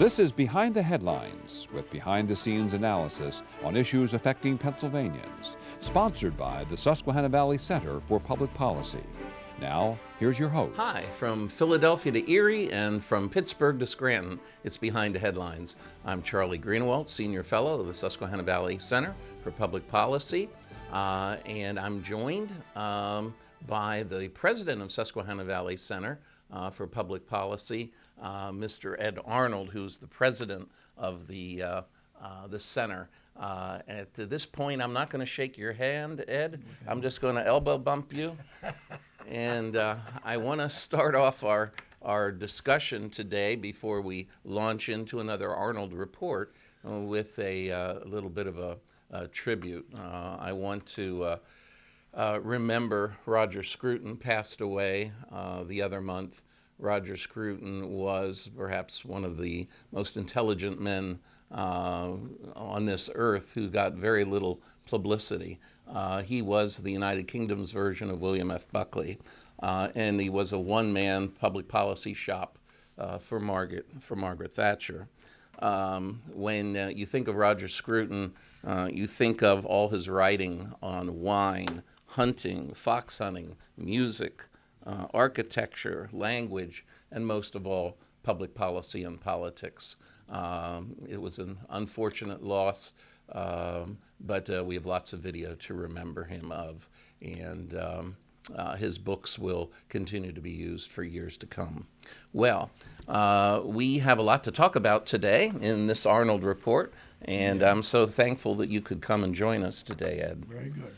This is Behind the Headlines, with behind-the-scenes analysis on issues affecting Pennsylvanians, sponsored by the Susquehanna Valley Center for Public Policy. Now, here's your host. Hi, from Philadelphia to Erie and from Pittsburgh to Scranton, it's Behind the Headlines. I'm Charlie Greenewalt, Senior Fellow of the Susquehanna Valley Center for Public Policy, and I'm joined by the President of Susquehanna Valley Center for Public Policy, Mr. Ed Arnold, who's the President of the center. At this point, I'm not going to shake your hand, Ed. Okay. I'm just going to elbow bump you. And I want to start off our discussion today before we launch into another Arnold report with a little bit of a tribute. I want to remember Roger Scruton passed away the other month. Roger Scruton was perhaps one of the most intelligent men on this earth who got very little publicity. He was the United Kingdom's version of William F. Buckley, and he was a one-man public policy shop for Margaret Thatcher. When you think of Roger Scruton, you think of all his writing on wine, hunting, fox hunting, music, architecture, language, and most of all, public policy and politics. It was an unfortunate loss, but we have lots of video to remember him of, and his books will continue to be used for years to come. Well, we have a lot to talk about today in this Arnold report, and I'm so thankful that you could come and join us today, Ed. Very good.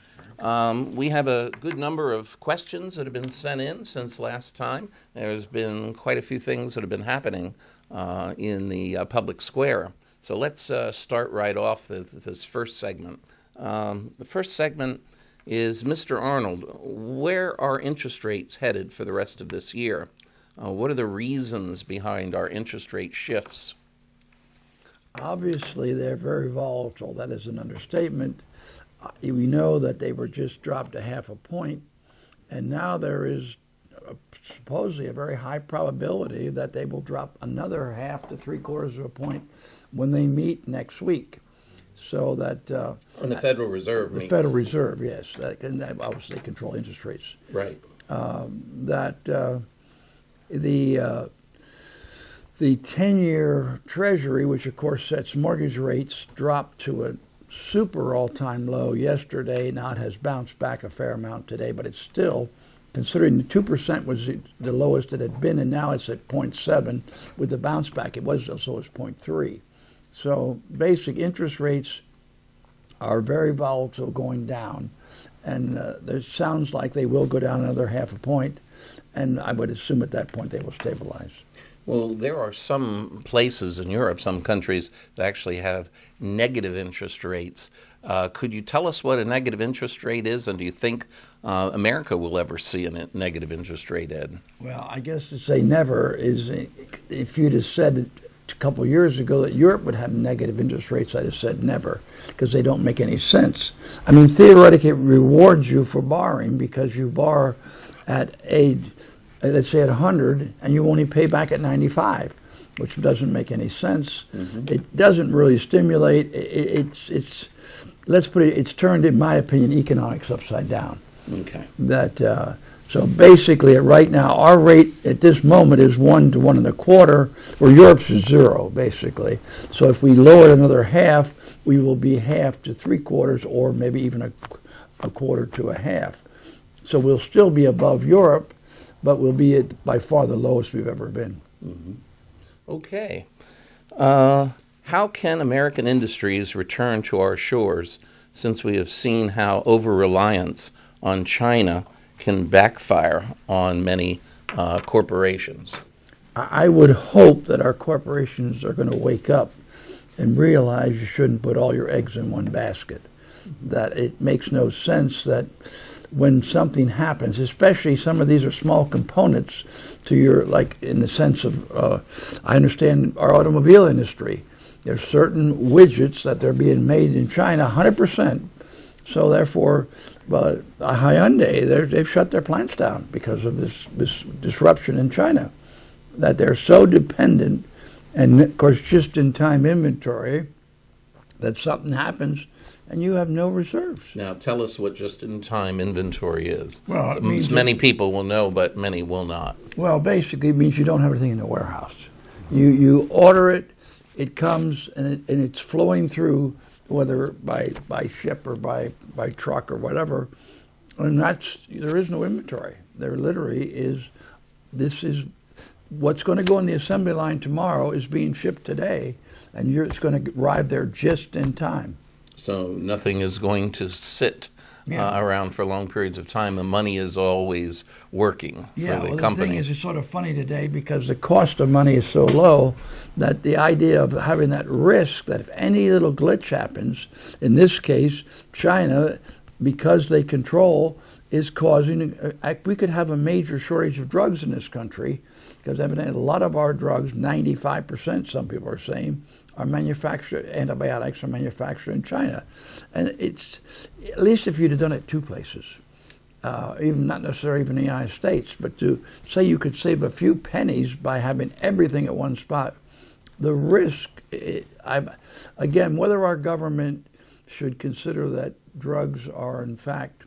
We have a good number of questions that have been sent in since last time. There's been quite a few things that have been happening in the public square. So let's start right off this first segment. The first segment is, Mr. Arnold, where are interest rates headed for the rest of this year? What are the reasons behind our interest rate shifts? Obviously, they're very volatile. That is an understatement. We know that they were just dropped a half a point, and now there is supposedly a very high probability that they will drop another half to 3/4 of a point when they meet next week. So that when the Federal Reserve meets. The Federal Reserve, yes, and that obviously control interest rates. Right. The 10-year Treasury, which of course sets mortgage rates, dropped to a super all-time low yesterday. Now it has bounced back a fair amount today, but it's still, considering the 2% was the lowest it had been, and now it's at 0.7 with the bounce back. It was as low as 0.3. So basic interest rates are very volatile going down, and it sounds like they will go down another half a point, and I would assume at that point they will stabilize. Well, there are some places in Europe, some countries, that actually have negative interest rates. Could you tell us what a negative interest rate is, and do you think America will ever see a negative interest rate, Ed? Well, I guess to say never is, if you'd have said a couple of years ago that Europe would have negative interest rates, I'd have said never, because they don't make any sense. I mean, theoretically, it rewards you for borrowing because you borrow at let's say at 100, and you only pay back at 95, which doesn't make any sense. Mm-hmm. It doesn't really stimulate. It's let's put it. It's turned, in my opinion, economics upside down. Okay. So basically, right now, our rate at this moment is 1 to 1 1/4, where Europe's is 0, basically. So if we lower it another half, we will be half to 3/4, or maybe even a quarter to a half. So we'll still be above Europe, but we'll be at by far the lowest we've ever been. Mm-hmm. Okay. How can American industries return to our shores, since we have seen how over-reliance on China can backfire on many corporations? I would hope that our corporations are going to wake up and realize you shouldn't put all your eggs in one basket, that it makes no sense that when something happens, especially some of these are small components to your, like in the sense of, I understand our automobile industry. There's certain widgets that they're being made in China 100%. So therefore, Hyundai, they've shut their plants down because of this disruption in China, that they're so dependent And of course, just-in-time inventory, that something happens and you have no reserves. Now, tell us what just-in-time inventory is. Well, it means many people will know, but many will not. Well, basically, it means you don't have everything in the warehouse. You order it, it comes, and it's flowing through, whether by ship or by truck or whatever. And there is no inventory. There literally is. This is what's going to go on the assembly line tomorrow is being shipped today, and it's going to arrive there just in time. So nothing is going to sit around for long periods of time. The money is always working for the company. The thing is, it's sort of funny today because the cost of money is so low that the idea of having that risk that if any little glitch happens, in this case, China, because they control, is causing, we could have a major shortage of drugs in this country because evidently a lot of our drugs, 95%, some people are saying, are manufactured, antibiotics are manufactured in China. And it's, at least if you'd have done it two places, even not necessarily even in the United States, but to say you could save a few pennies by having everything at one spot, the risk, again, whether our government should consider that drugs are in fact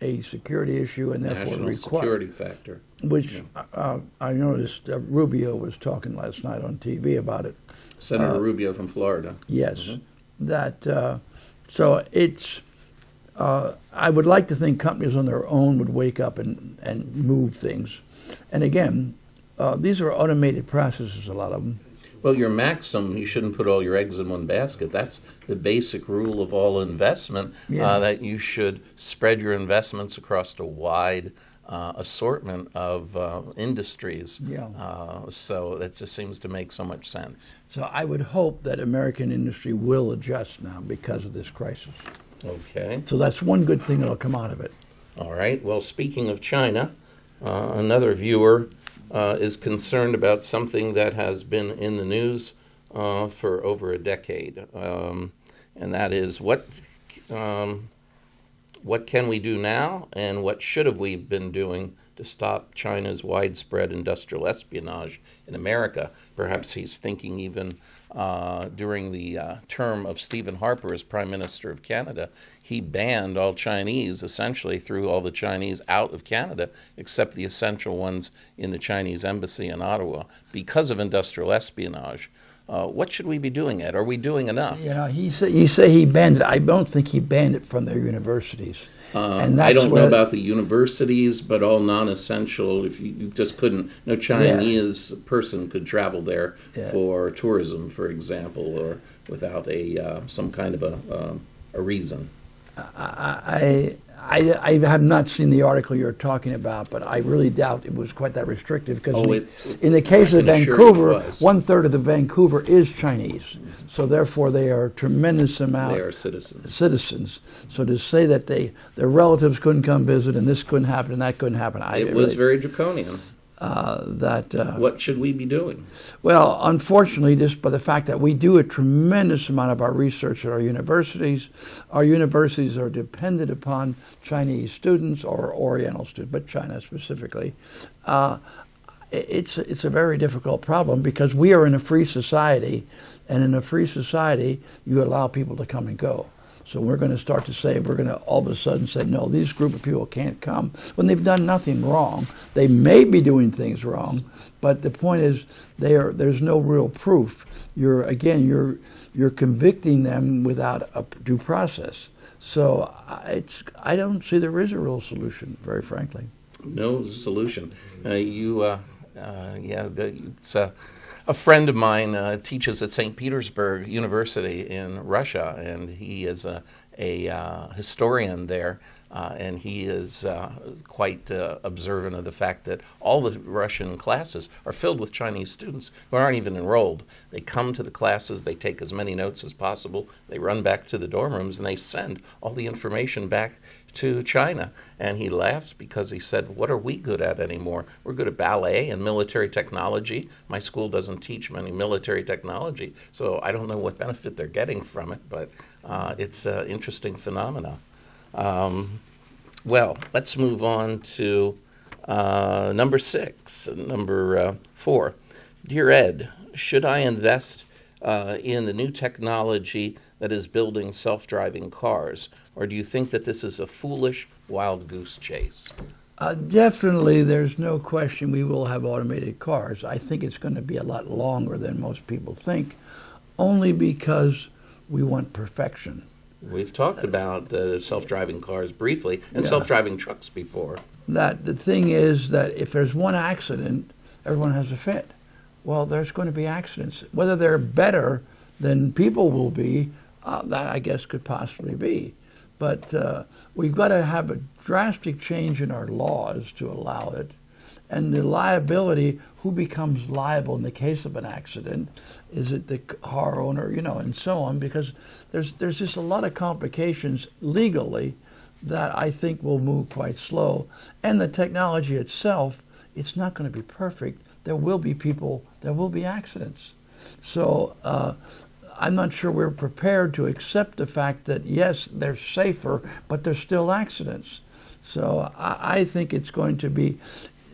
a security issue and therefore national security factor, which I noticed Rubio was talking last night on TV about it. Senator Rubio from Florida. Yes, that so it's. I would like to think companies on their own would wake up and move things, and again, these are automated processes. A lot of them. Well, your maxim, you shouldn't put all your eggs in one basket. That's the basic rule of all investment, that you should spread your investments across a wide assortment of industries. So that just seems to make so much sense. So I would hope that American industry will adjust now because of this crisis. Okay. So that's one good thing that'll come out of it. All right. Well, speaking of China, another viewer is concerned about something that has been in the news for over a decade, and that is what can we do now, and what should have we been doing to stop China's widespread industrial espionage in America? Perhaps he's thinking even during the term of Stephen Harper as Prime Minister of Canada, he banned all Chinese, essentially threw all the Chinese out of Canada, except the essential ones in the Chinese embassy in Ottawa, because of industrial espionage. What should we be doing, Ed? Are we doing enough? You say he banned it. I don't think he banned it from their universities. And I don't know about the universities, but all non-essential, if you just couldn't, no Chinese person could travel there for tourism, for example, or without some kind of a reason. I have not seen the article you're talking about, but I really doubt it was quite that restrictive because in the case of Vancouver, 1/3 of the Vancouver is Chinese, so therefore they are a tremendous amount. They are citizens. So to say that their relatives couldn't come visit and this couldn't happen and that couldn't happen, it was very draconian. What should we be doing? Well, unfortunately, just by the fact that we do a tremendous amount of our research at our universities are dependent upon Chinese students or Oriental students, but China specifically. It's a very difficult problem because we are in a free society, and in a free society, you allow people to come and go. So we're going to start to say, we're going to all of a sudden say, no, these group of people can't come when they've done nothing wrong. They may be doing things wrong, but the point is there's no real proof. You're convicting them without a due process. So I don't see there is a real solution, very frankly. No solution. A friend of mine teaches at St. Petersburg University in Russia, and he is a historian there, and he is quite observant of the fact that all the Russian classes are filled with Chinese students who aren't even enrolled. They come to the classes, they take as many notes as possible, they run back to the dorm rooms, and they send all the information back to China. And he laughs because he said, what are we good at anymore? We're good at ballet and military technology. My school doesn't teach many military technology, so I don't know what benefit they're getting from it, but it's an interesting phenomena. Well, let's move on to number 4. Dear Ed, should I invest in the new technology that is building self-driving cars? Or do you think that this is a foolish wild goose chase? Definitely, there's no question we will have automated cars. I think it's going to be a lot longer than most people think, only because we want perfection. We've talked about self-driving cars briefly and self-driving trucks before. That the thing is that if there's one accident, everyone has a fit. Well, there's going to be accidents. Whether they're better than people will be, that I guess could possibly be. But we've got to have a drastic change in our laws to allow it. And the liability, who becomes liable in the case of an accident? Is it the car owner, and so on? Because there's just a lot of complications legally that I think will move quite slow. And the technology itself, it's not going to be perfect. There will be people, there will be accidents. So I'm not sure we're prepared to accept the fact that, yes, they're safer, but there's still accidents. So I think it's going to be.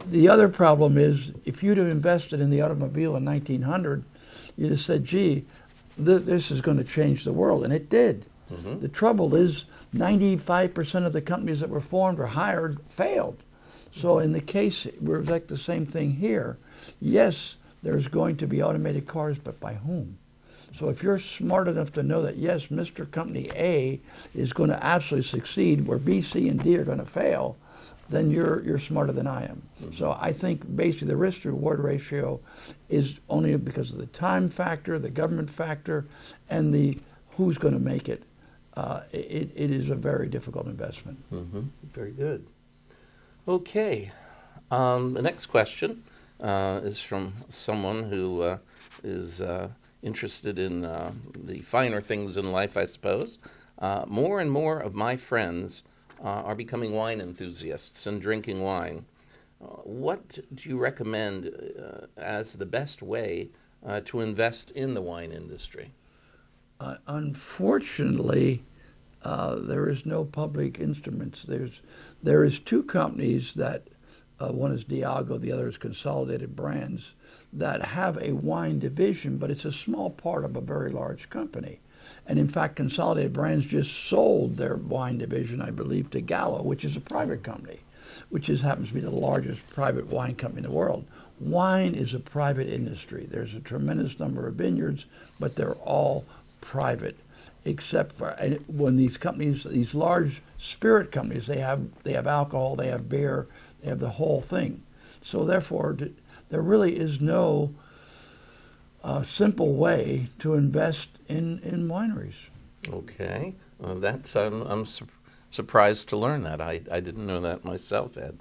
The other problem is, if you'd have invested in the automobile in 1900, you'd have said, gee, this is going to change the world, and it did. Mm-hmm. The trouble is 95% of the companies that were formed or hired failed. So in the case, we're like the same thing here. Yes, there's going to be automated cars, but by whom? So if you're smart enough to know that, yes, Mr. Company A is going to absolutely succeed where B, C, and D are going to fail, then you're smarter than I am. Mm-hmm. So I think basically the risk-to-reward ratio is only because of the time factor, the government factor, and the who's going to make it. It is a very difficult investment. Mm-hmm. Very good. Okay. The next question is from someone who is interested in the finer things in life, I suppose. More and more of my friends are becoming wine enthusiasts and drinking wine. What do you recommend as the best way to invest in the wine industry? Unfortunately, there is no public instruments. There is two companies that one is Diageo, the other is Consolidated Brands, that have a wine division, but it's a small part of a very large company. And in fact, Consolidated Brands just sold their wine division, I believe, to Gallo, which is a private company, which happens to be the largest private wine company in the world. Wine is a private industry. There's a tremendous number of vineyards, but they're all private, except for when these companies, these large spirit companies, they have alcohol, they have beer, they have the whole thing. So therefore, there really is no simple way to invest in wineries. Okay, that's I'm surprised to learn that. I didn't know that myself, Ed.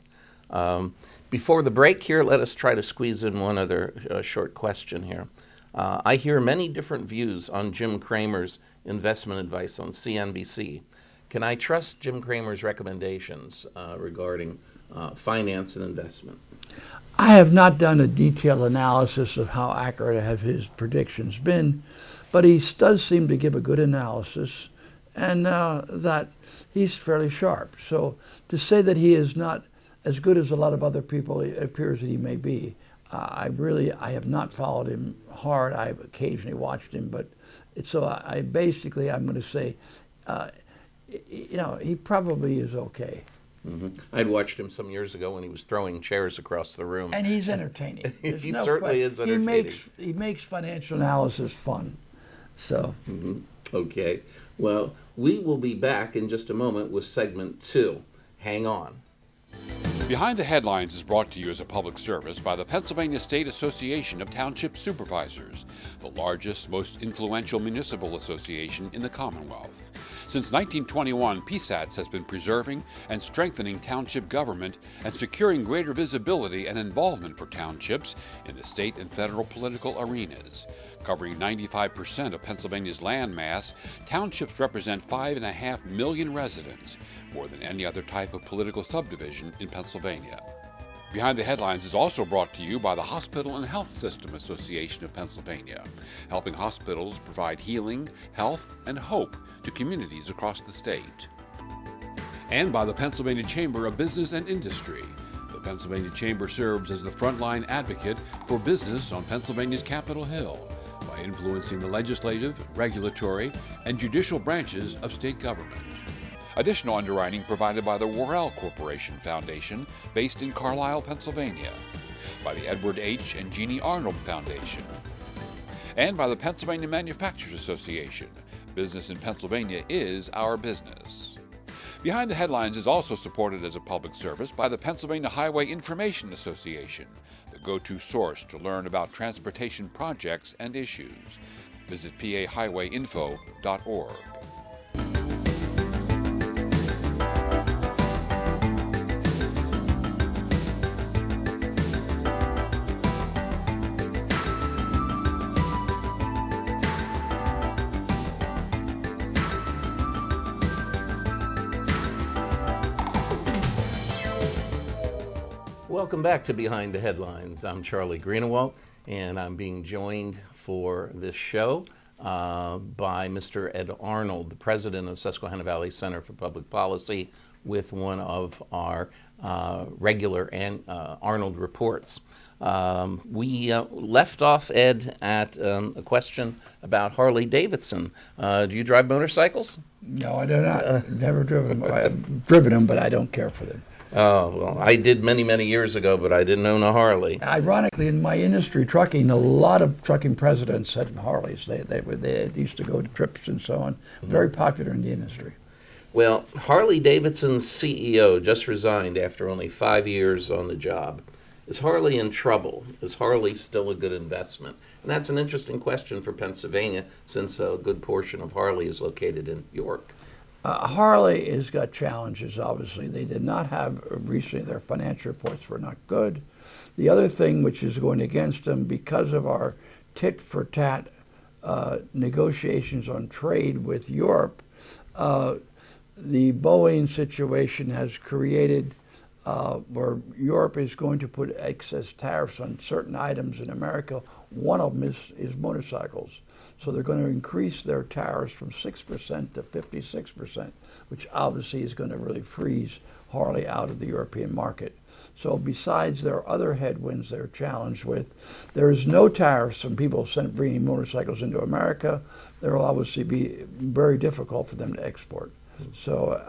Before the break here, let us try to squeeze in one other short question here. I hear many different views on Jim Cramer's investment advice on CNBC. Can I trust Jim Cramer's recommendations regarding finance and investment? I have not done a detailed analysis of how accurate have his predictions been, but he does seem to give a good analysis, and that he's fairly sharp. So to say that he is not as good as a lot of other people, it appears that he may be. I have not followed him hard. I've occasionally watched him, but I'm going to say, he probably is okay. Mm-hmm. I'd watched him some years ago when he was throwing chairs across the room. And he's entertaining. He certainly is entertaining. He makes financial analysis fun. So. Mm-hmm. Okay. Well, we will be back in just a moment with segment 2. Hang on. Behind the Headlines is brought to you as a public service by the Pennsylvania State Association of Township Supervisors, the largest, most influential municipal association in the Commonwealth. Since 1921, PSATS has been preserving and strengthening township government and securing greater visibility and involvement for townships in the state and federal political arenas. Covering 95% of Pennsylvania's land mass, townships represent 5.5 million residents, more than any other type of political subdivision in Pennsylvania. Behind the Headlines is also brought to you by the Hospital and Health System Association of Pennsylvania, helping hospitals provide healing, health, and hope to communities across the state. And by the Pennsylvania Chamber of Business and Industry, the Pennsylvania Chamber serves as the frontline advocate for business on Pennsylvania's Capitol Hill by influencing the legislative, regulatory, and judicial branches of state government. Additional underwriting provided by the Worrell Corporation Foundation, based in Carlisle, Pennsylvania, by the Edward H. and Jeannie Arnold Foundation, and by the Pennsylvania Manufacturers Association. Business in Pennsylvania is our business. Behind the Headlines is also supported as a public service by the Pennsylvania Highway Information Association, the go-to source to learn about transportation projects and issues. Visit pahighwayinfo.org. Welcome back to Behind the Headlines. I'm Charlie Greenewalt, and I'm being joined for this show by Mr. Ed Arnold, the president of Susquehanna Valley Center for Public Policy, with one of our regular Arnold reports. We left off, Ed, at a question about Harley Davidson. Do you drive motorcycles? No, I do not. Never driven them. I've driven them, but I don't care for them. Oh, well, I did many, many years ago, but I didn't own a Harley. Ironically, in my industry, trucking, a lot of trucking presidents had Harleys. They used to go to trips and so on. Very popular in the industry. Well, Harley Davidson's CEO just resigned after only 5 years on the job. Is Harley in trouble? Is Harley still a good investment? And that's an interesting question for Pennsylvania, since a good portion of Harley is located in York. Harley has got challenges, obviously. They did not have, recently, their financial reports were not good. The other thing which is going against them, because of our tit-for-tat negotiations on trade with Europe, the Boeing situation has created where Europe is going to put excess tariffs on certain items in America. One of them is motorcycles. So they're going to increase their tariffs from 6% to 56%, which obviously is going to really freeze Harley out of the European market. So besides their other headwinds they're challenged with, there is no tariffs on people bringing motorcycles into America. There will obviously be very difficult for them to export. So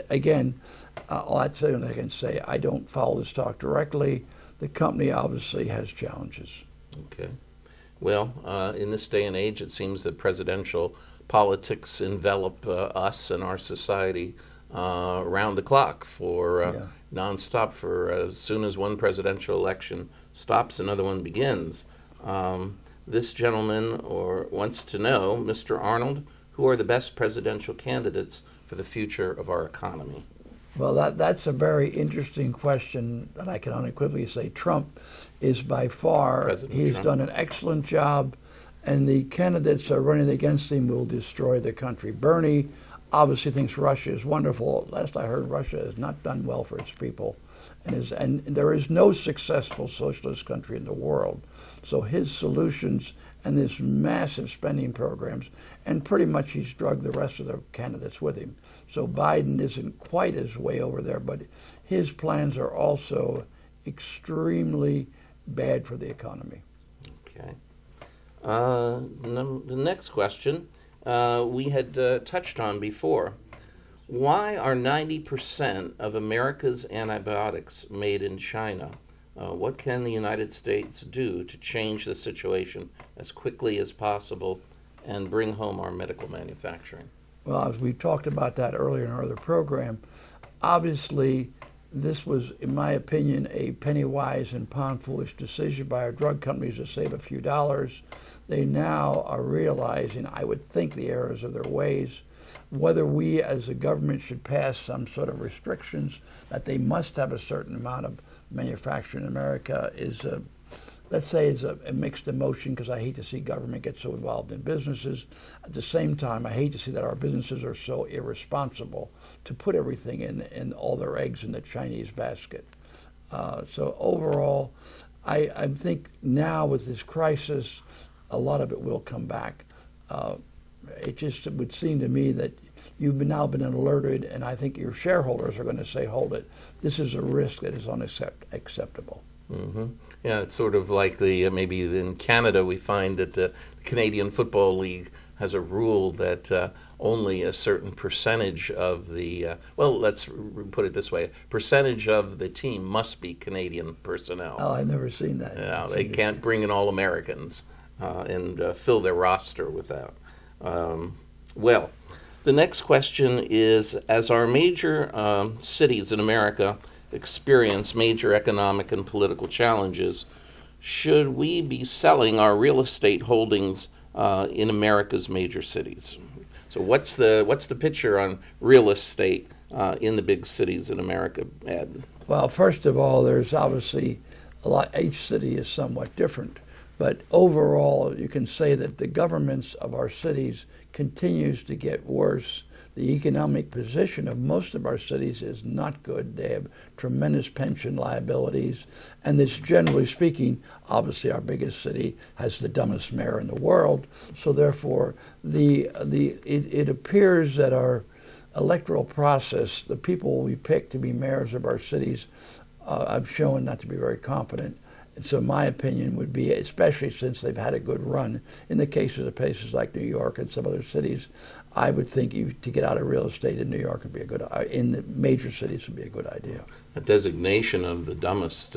again, that's the only thing I can say. I don't follow the stock directly. The company obviously has challenges. Okay. Well, in this day and age, it seems that presidential politics envelop us and our society around the clock for nonstop. For as soon as one presidential election stops, another one begins. This gentleman wants to know, Mr. Arnold, who are the best presidential candidates for the future of our economy? Well, that's a very interesting question that I can unequivocally say Trump is by far, he's done an excellent job, and the candidates that are running against him will destroy the country. Bernie obviously thinks Russia is wonderful. Last I heard, Russia has not done well for its people, and there is no successful socialist country in the world. So his solutions and his massive spending programs, and pretty much he's drugged the rest of the candidates with him. So Biden isn't quite as way over there, but his plans are also extremely bad for the economy. Okay. The next question we had touched on before. Why are 90% of America's antibiotics made in China? What can the United States do to change the situation as quickly as possible and bring home our medical manufacturing? Well, as we talked about that earlier in our other program, obviously this was, in my opinion, a penny-wise and pound-foolish decision by our drug companies to save a few dollars. They now are realizing, I would think, the errors of their ways. Whether we as a government should pass some sort of restrictions that they must have a certain amount of manufacturing in America is, let's say, it's a mixed emotion, because I hate to see government get so involved in businesses. At the same time, I hate to see that our businesses are so irresponsible to put everything in all their eggs in the Chinese basket. So overall, I think now with this crisis, a lot of it will come back. It would seem to me that you've now been alerted, and I think your shareholders are going to say, hold it, this is a risk that is unacceptable. Mm-hmm. Yeah, it's sort of like maybe in Canada we find that the Canadian Football League has a rule that only a certain percentage of let's put it this way, percentage of the team must be Canadian personnel. Oh, I've never seen that. Yeah, they can't bring in all Americans and fill their roster with that. Well, the next question is, as our major cities in America experience major economic and political challenges, should we be selling our real estate holdings in America's major cities? So what's the picture on real estate in the big cities in America, Ed? Well, first of all, there's obviously a lot. Each city is somewhat different, but overall, you can say that the governments of our cities continues to get worse. The economic position of most of our cities is not good. They have tremendous pension liabilities, and it's generally speaking, obviously our biggest city has the dumbest mayor in the world. So therefore, it appears that our electoral process, the people we pick to be mayors of our cities, I've shown not to be very competent. And so my opinion would be, especially since they've had a good run, in the cases of places like New York and some other cities, I would think to get out of real estate in New York would be in the major cities would be a good idea. A designation of the dumbest,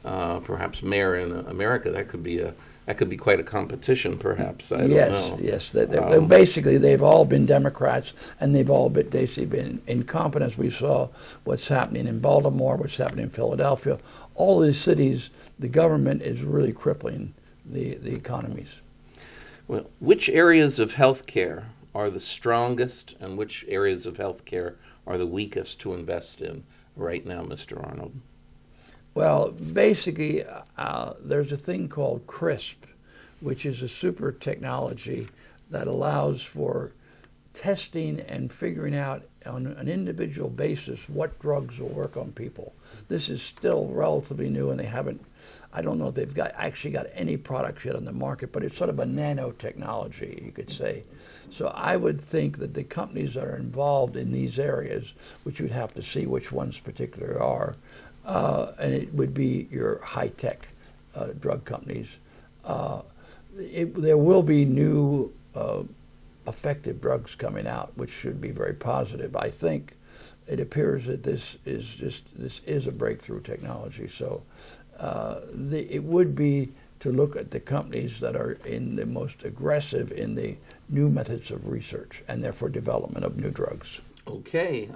perhaps mayor in America, that could be quite a competition, perhaps. I don't know. Yes. Basically, they've all been Democrats, and they've all basically been incompetent. We saw what's happening in Baltimore, what's happening in Philadelphia. All these cities, the government is really crippling the economies. Well, which areas of healthcare are the strongest, and which areas of healthcare are the weakest to invest in right now, Mr. Arnold? Well, basically, there's a thing called CRISP, which is a super technology that allows for testing and figuring out on an individual basis what drugs will work on people. This is still relatively new, and I don't know if they've actually got any products yet on the market, but it's sort of a nanotechnology, you could say. So I would think that the companies that are involved in these areas, which you'd have to see which ones particularly are, and it would be your high-tech drug companies. There will be new effective drugs coming out, which should be very positive. I think it appears that this is a breakthrough technology. So it would be to look at the companies that are in the most aggressive in the new methods of research and therefore development of new drugs. Okay.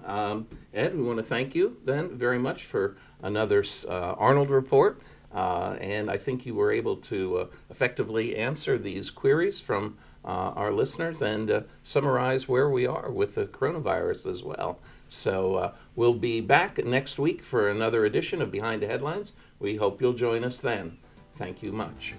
Ed, we want to thank you then very much for another Arnold report. And I think you were able to effectively answer these queries from our listeners and summarize where we are with the coronavirus as well. So we'll be back next week for another edition of Behind the Headlines. We hope you'll join us then. Thank you much.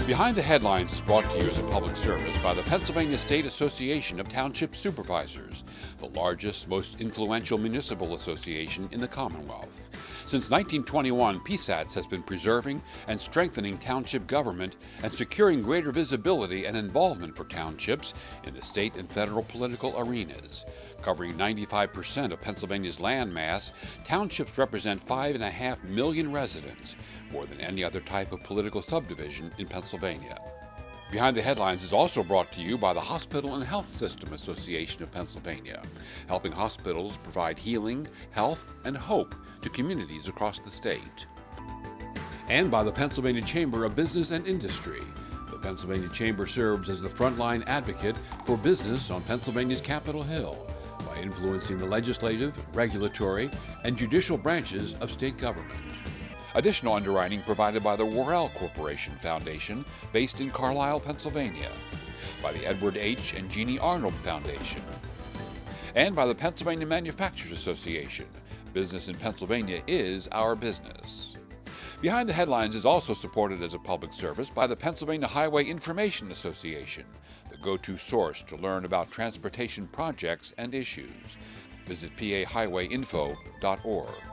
Behind the Headlines is brought to you as a public service by the Pennsylvania State Association of Township Supervisors, the largest, most influential municipal association in the Commonwealth. Since 1921, PSATS has been preserving and strengthening township government and securing greater visibility and involvement for townships in the state and federal political arenas. Covering 95% of Pennsylvania's land mass, townships represent 5.5 million residents, more than any other type of political subdivision in Pennsylvania. Behind the Headlines is also brought to you by the Hospital and Health System Association of Pennsylvania, helping hospitals provide healing, health, and hope to communities across the state. And by the Pennsylvania Chamber of Business and Industry. The Pennsylvania Chamber serves as the frontline advocate for business on Pennsylvania's Capitol Hill by influencing the legislative, regulatory, and judicial branches of state government. Additional underwriting provided by the Worrell Corporation Foundation, based in Carlisle, Pennsylvania, by the Edward H. and Jeannie Arnold Foundation, and by the Pennsylvania Manufacturers Association. Business in Pennsylvania is our business. Behind the Headlines is also supported as a public service by the Pennsylvania Highway Information Association, the go-to source to learn about transportation projects and issues. Visit pahighwayinfo.org.